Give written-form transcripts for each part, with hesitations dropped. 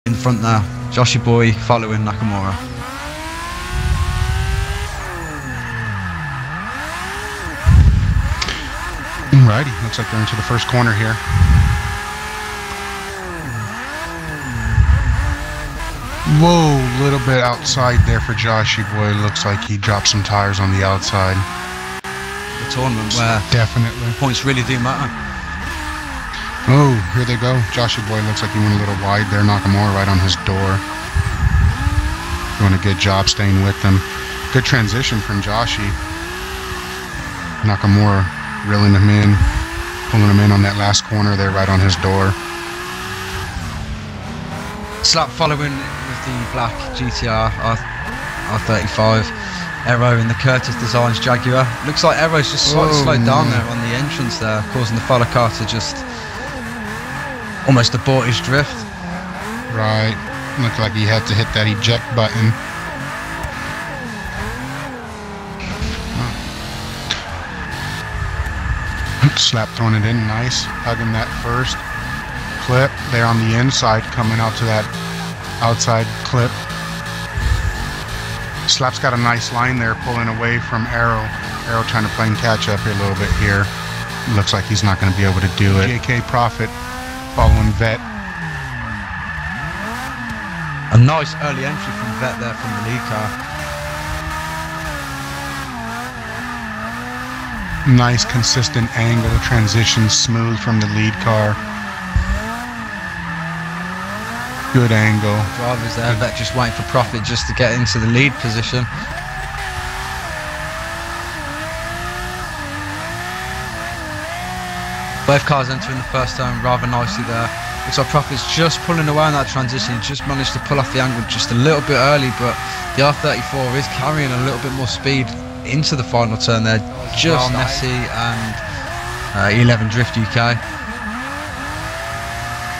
in front there. Joshy boy following Nakamura. Righty, looks like they're into the first corner here. Whoa, little bit outside there for Joshy boy. Looks like he dropped some tires on the outside. The tournament where definitely points really do matter. Oh, here they go. Joshy boy looks like he went a little wide there. Nakamura right on his door. Doing a good job staying with them. Good transition from Joshy. Nakamura reeling him in, pulling him in on that last corner there right on his door. Slap following with the black GTR R35 Aero in the Curtis Designs Jaguar. Looks like Aero's just slightly slowed down there on the entrance there, causing the follow car to just almost abort his drift. Right, looked like he had to hit that eject button. Slap throwing it in, nice. Hugging that first clip there on the inside, coming out to that outside clip. Slap's got a nice line there, pulling away from Aero. Aero trying to play catch up here a little bit here. Looks like he's not going to be able to do it. JK Profit following Vet. A nice early entry from Vet there from the lead car. Nice consistent angle, transition smooth from the lead car. Good angle. Drivers there, Vet just waiting for Profit just to get into the lead position. Both cars entering the first turn rather nicely there. Looks like Profit's just pulling away on that transition. He just managed to pull off the angle just a little bit early, but the R34 is carrying a little bit more speed into the final turn there. Just Nessie and E11 Drift UK.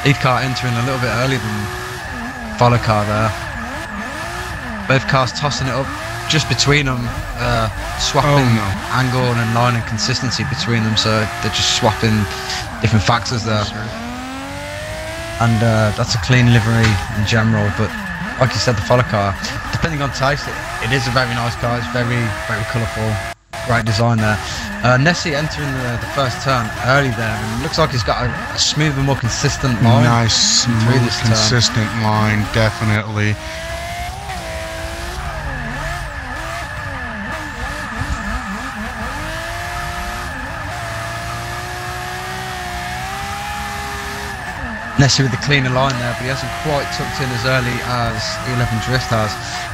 Lead car entering a little bit earlier than follow car there. Both cars tossing it up just between them, swapping angle and line and consistency between them, so they're just swapping different factors there. And that's a clean livery in general, but like you said, the follow car, depending on taste, it is a very nice car. It's very, very colourful, great design there. Nessie entering the first turn early there, and looks like he's got a smoother, more consistent line. Nice, smooth, consistent line, definitely. Nessie with the cleaner line there, but he hasn't quite tucked in as early as E11 Drift has.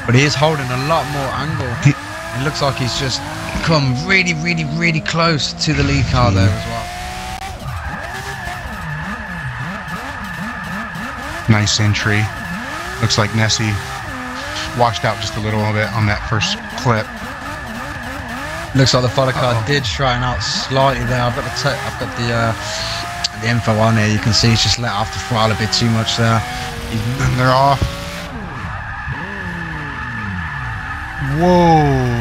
But he is holding a lot more angle. It looks like he's just come really, really, really close to the lead car there as well. Nice entry. Looks like Nessie washed out just a little bit on that first clip. Looks like the follow car did straighten out slightly there. I've got the info on here. You can see he's just let off the throttle a bit too much there. And they're off. Whoa.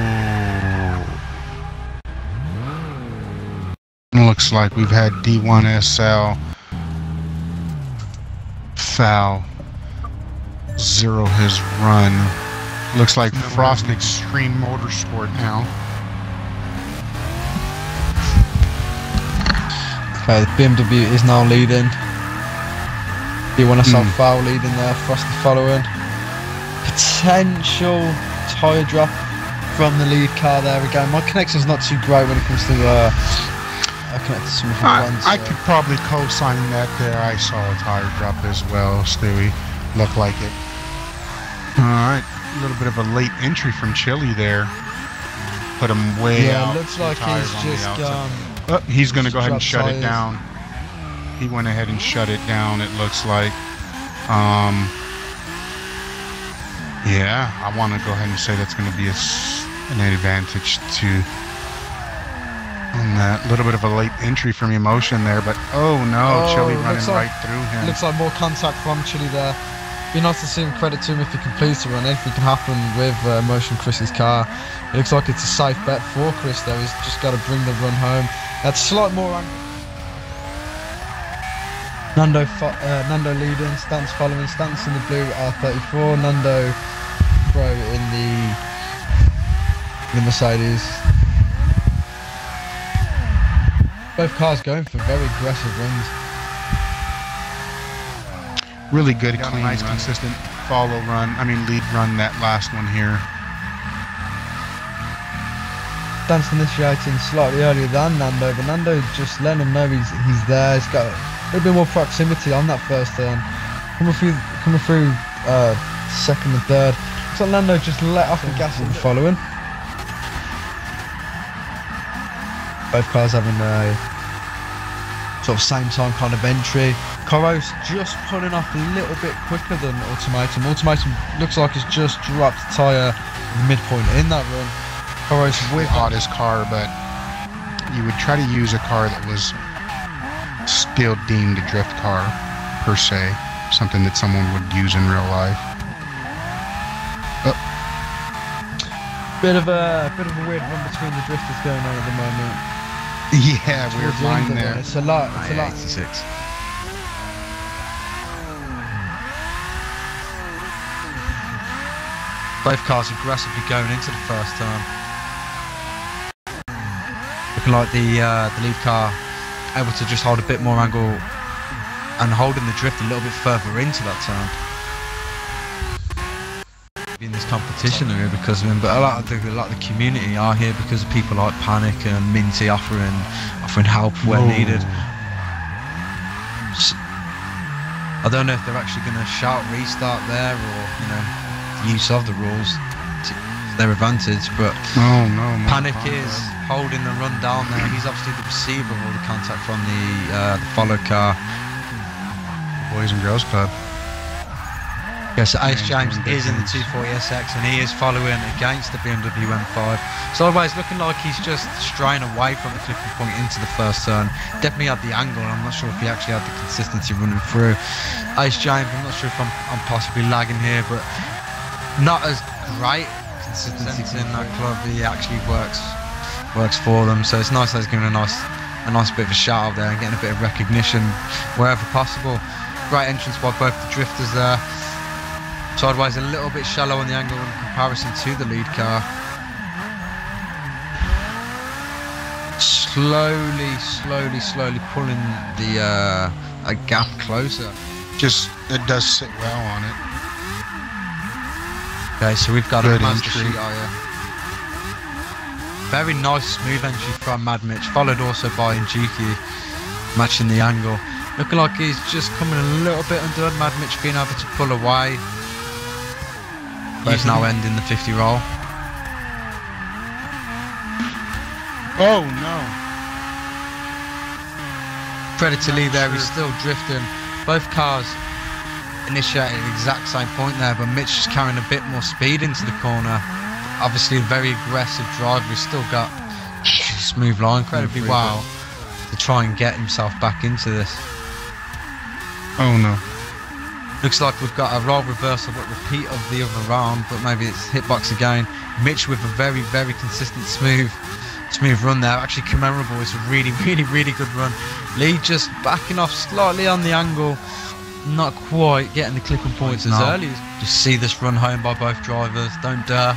Looks like we've had D1SL foul. Zero his run. Looks like Frost Extreme Motorsport now. Okay, the BMW is now leading. D1SL foul leading there, Frosty following. Potential tyre drop from the lead car there again. My connection's not too great when it comes to connected to some ones. I could probably co-sign that there. I saw a tire drop as well, Stewie. Looked like it. Alright, a little bit of a late entry from Chili there. Put him way out. Yeah, looks like he's just he's going to go ahead and shut it down. He went ahead and shut it down, it looks like. Yeah, I want to go ahead and say that's going to be an advantage to on that. Little bit of a late entry from Emotion there, but Chili running right through him. Looks like more contact from Chili there. Be nice to see him, credit to him if he completes the run. Anything can happen with Emotion Chris's car. It looks like it's a safe bet for Chris though. He's just got to bring the run home. That's slight more angle. Nando leading, Stance following, Stance in the blue R34, Nando Pro in the Mercedes. Both cars going for very aggressive runs. Really good, clean, nice, consistent lead run, that last one here. Stance initiating slightly earlier than Nando, but Nando just letting him know he's there. He's got a little bit more proximity on that first turn. Coming through second and third. Looks like Nando just let off the gas and following. Both cars having a sort of same time kind of entry. Coros just pulling off a little bit quicker than Ultimatum. Ultimatum looks like it's just dropped the tyre at the midpoint in that run. Coros with the oddest car, but you would try to use a car that was still deemed a drift car per se, something that someone would use in real life. Bit of a weird run between the drifters going on at the moment. Yeah, weird line there. It's a lot. It's a lot. 86. Both cars aggressively going into the first turn. Looking like the lead car able to just hold a bit more angle and holding the drift a little bit further into that turn. In this competition here because of him, but a lot of the community are here because of people like Panic and Minty offering help where needed. I don't know if they're actually going to shout restart there or use of the rules to their advantage, but Panic is holding the run down there. He's obviously the receiver of all the contact from the follow car. Boys and Girls Club. Yes, Ace James is in the 240SX and he is following against the BMW M5. Sideways looking like he's just straying away from the clipping point into the first turn. Definitely had the angle. I'm not sure if he actually had the consistency running through. Ace James, I'm not sure if I'm possibly lagging here, but not as great consistency in that club. He actually works for them, so it's nice that he's giving a nice bit of a shout out there and getting a bit of recognition wherever possible. Great entrance by both the drifters there. Sideways a little bit shallow on the angle in comparison to the lead car. Slowly pulling the a gap closer. It does sit well on it. Okay, so we've got good a entry. Very nice smooth entry from Mad Mitch, followed also by Njuki, matching the angle. Looking like he's just coming a little bit undone. Mad Mitch being able to pull away. He's now ending the 50 roll. Oh no! Predator Lee there, he's still drifting. Both cars initiated at the exact same point there, but Mitch is carrying a bit more speed into the corner. Obviously a very aggressive driver. He's still got a smooth line incredibly well to try and get himself back into this. Oh no. Looks like we've got a role reversal but repeat of the other round, but maybe it's hitbox again. Mitch with a very consistent smooth run there, actually commemorable. It's a really good run. Lee just backing off slightly on the angle, not quite getting the clipping points as early. Just see this run home by both drivers, don't dare.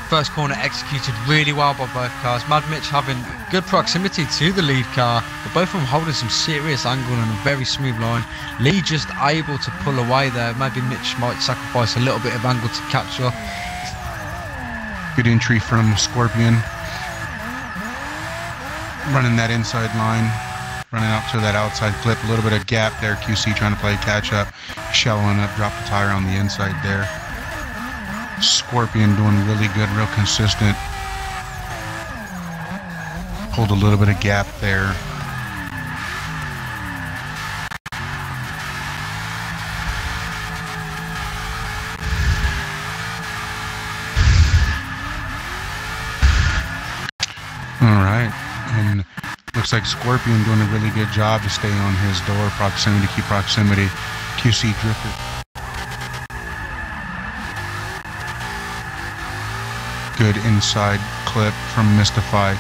First corner executed really well by both cars. Mad Mitch having good proximity to the lead car, but both of them holding some serious angle and a very smooth line. Lee just able to pull away there. Maybe Mitch might sacrifice a little bit of angle to catch up. Good entry from Scorpion. Running that inside line, running out to that outside clip. A little bit of gap there. QC trying to play catch up, shallowing up, drop the tire on the inside there. Scorpion doing really good, real consistent. Pulled a little bit of gap there. All right, and looks like Scorpion doing a really good job to stay on his door proximity, keep proximity. QC drifted. Good inside clip from Mystify.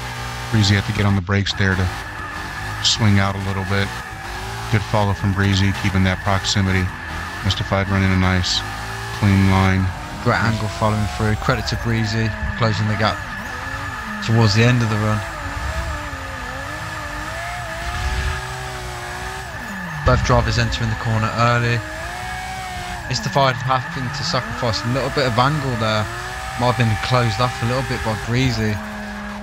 Breezy had to get on the brakes there to swing out a little bit. Good follow from Breezy, keeping that proximity. Mystified running a nice, clean line. Great angle following through. Credit to Breezy, closing the gap towards the end of the run. Both drivers entering the corner early. Mystified having to sacrifice a little bit of angle there. Might have been closed off a little bit by Breezy.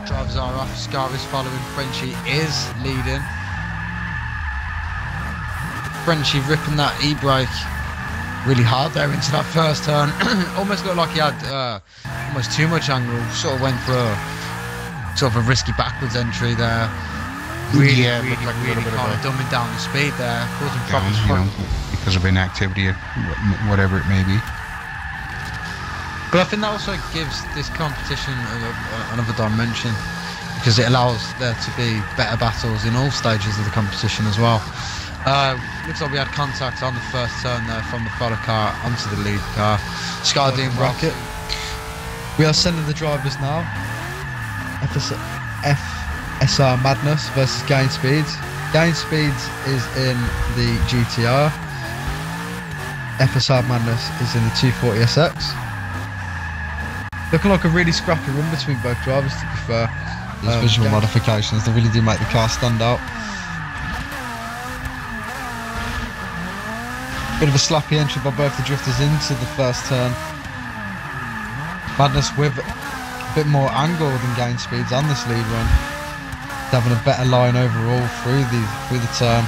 Drivers are off. Scar is following. Frenchie is leading. Frenchie ripping that e-brake really hard there into that first turn. Almost looked like he had almost too much angle. Sort of went for a risky backwards entry there. Really kind of dumbing down the speed there, causing problems. Because of inactivity, whatever it may be. But I think that also gives this competition another dimension, because it allows there to be better battles in all stages of the competition as well. Looks like we had contact on the first turn there from the follow car onto the lead car. Skydean Rocket. We are sending the drivers now. FSR Madness versus Gain Speeds. Gain Speeds is in the GTR. FSR Madness is in the 240SX. Looking like a really scrappy run between both drivers, to be fair. These visual modifications, they really do make the car stand out. Bit of a slappy entry by both the drifters into the first turn. Madness with a bit more angle than Gain Speeds on this lead run. Having a better line overall through the turn.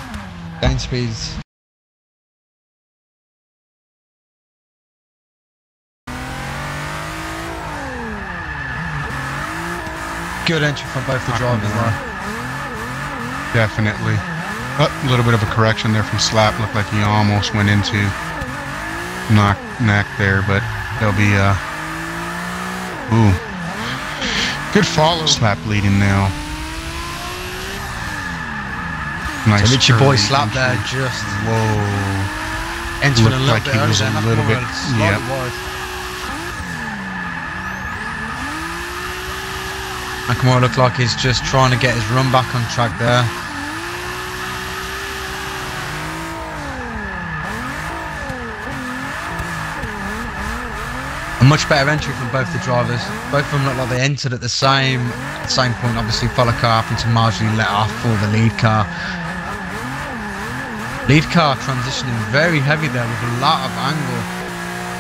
Gain Speeds. Good entry from both the drivers there. Definitely. A little bit of a correction there from Slap. Looked like he almost went into knock there, but there'll be ooh. Good follow. Slap leading now. Nice. So Richie boy Slap there, just entering a little bit early there. A little bit, yeah. Nakamura looked like he's just trying to get his run back on track there. A much better entry from both the drivers. Both of them look like they entered at the same point. Obviously, follow car happened to marginally let off for the lead car. Lead car transitioning very heavy there with a lot of angle.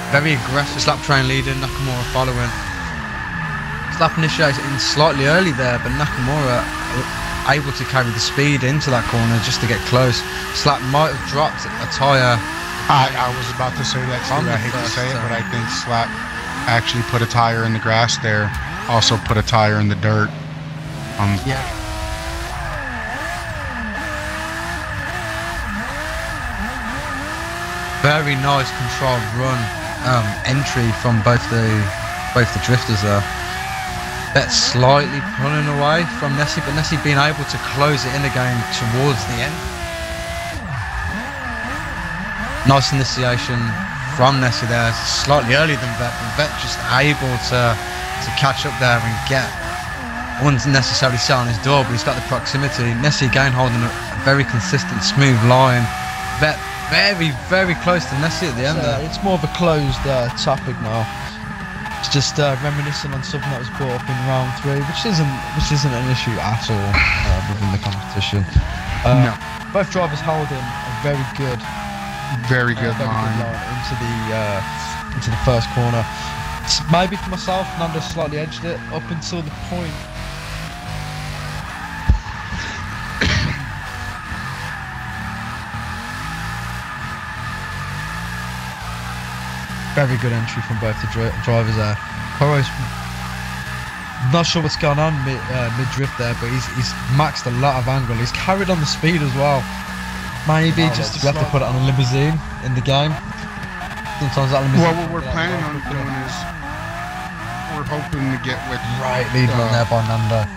Very aggressive. Slap train leading, Nakamura following. Slap initiated in slightly early there, but Nakamura able to carry the speed into that corner just to get close. Slap might have dropped a tyre. I was about to say that too. I hate to say it, but I think Slap actually put a tyre in the grass there. Also put a tyre in the dirt. Yeah. Very nice controlled run entry from both the drifters there. Bet slightly pulling away from Nessie, but Nessie being able to close it in again towards the end. Nice initiation from Nessie there, slightly earlier than Vet, but Vet just able to catch up there and get, I wouldn't necessarily sit on his door, but he's got the proximity. Nessie again holding a very consistent, smooth line. Vet very, very close to Nessie at the end there. It's more of a closed topic now. It's just reminiscing on something that was brought up in round 3, which isn't an issue at all within the competition. No. Both drivers holding a very good line into the first corner. Maybe for myself, Nando slightly edged it up until the point. Very good entry from both the drivers there. Coro's not sure what's going on mid-drift there, but he's maxed a lot of angle. He's carried on the speed as well. Maybe just to have to put it on a limousine in the game. Sometimes that limousine. Well, what we're planning on doing is we're hoping to get with lead run there by Nando.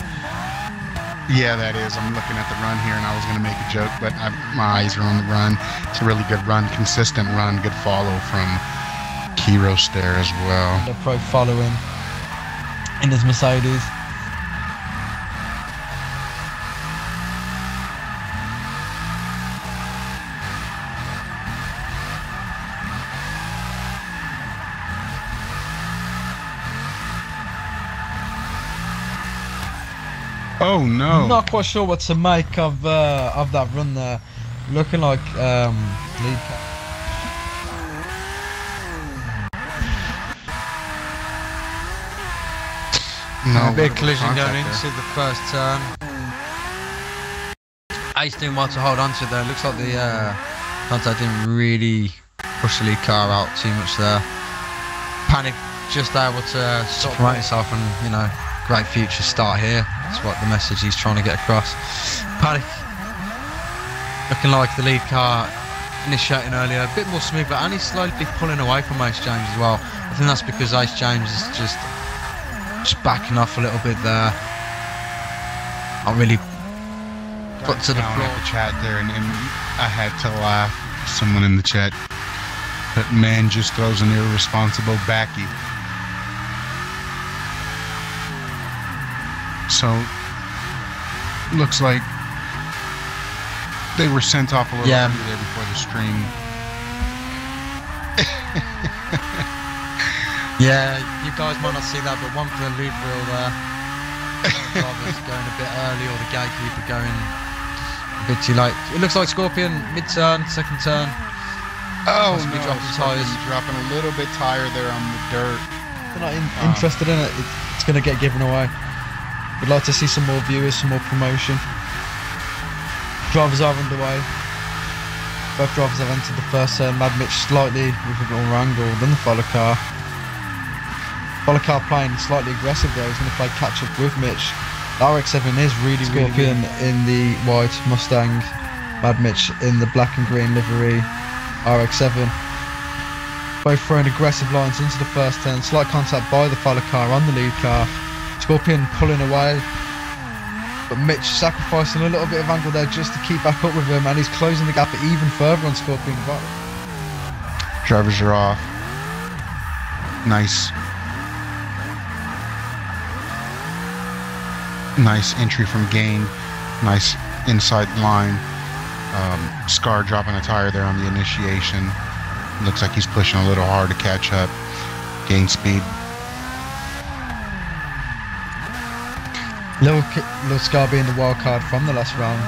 Yeah, that is. I'm looking at the run here, and I was going to make a joke, but my eyes are on the run. It's a really good run, consistent run, good follow from Kiros there as well. The pro following in his Mercedes. Oh no! Not quite sure what to make of that run there. Looking like lead car. No, a big collision going into the first turn. Ace doing well to hold on to there. Looks like the contact didn't really push the lead car out too much there. Panic just able to promote himself and, you know, great future start here. That's what the message he's trying to get across. Panic looking like the lead car initiating earlier, a bit more smooth, but only slowly pulling away from Ace James as well. I think that's because Ace James is just backing off a little bit there. Not really put to the floor. At the chat there, and I had to laugh. Someone in the chat, but man just throws an irresponsible backy. So looks like they were sent off a little early there before the stream. Yeah, you guys might not see that, but one for the lead wheel there. Drivers going a bit early, or the gatekeeper going a bit too late. It looks like Scorpion mid-turn, second turn. Oh no, dropping tires. Dropping a little bit tire there on the dirt. They're not interested in it. It's going to get given away. We'd like to see some more viewers, some more promotion. Drivers are underway. Both drivers have entered the first turn. Mad Mitch slightly with a bit more angle than the follow car. Follow car playing slightly aggressive there. He's going to play catch up with Mitch. The RX-7 is really Scorpion in the white Mustang. Mad Mitch in the black and green livery RX-7. Both throwing aggressive lines into the first turn. Slight contact by the follow car on the lead car. Scorpion pulling away, but Mitch sacrificing a little bit of angle there just to keep back up with him, and he's closing the gap even further on Scorpion. Drivers are off. Nice entry from Gain. Nice inside line. Scar dropping a tire there on the initiation. Looks like he's pushing a little hard to catch up. Gain speed. Little Scar being the wild card from the last round,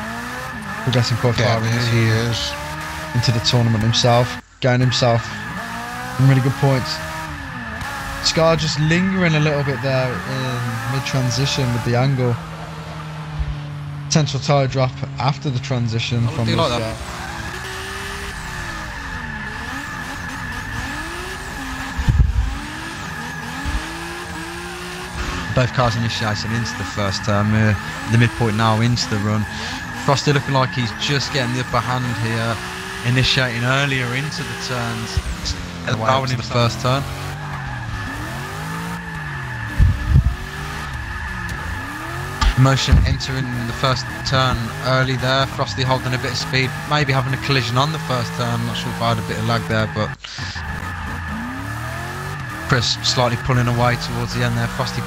progressing quite far into the tournament himself, getting himself some really good points. Scar just lingering a little bit there in mid-transition with the angle. Potential tyre drop after the transition from the Scar. Both cars initiating into the first turn. The midpoint now into the run. Frosty looking like he's just getting the upper hand here, initiating earlier into the turns, allowing in the first turn. Motion entering the first turn early there. Frosty holding a bit of speed, maybe having a collision on the first turn. Not sure if I had a bit of lag there, but Chris slightly pulling away towards the end there. Frosty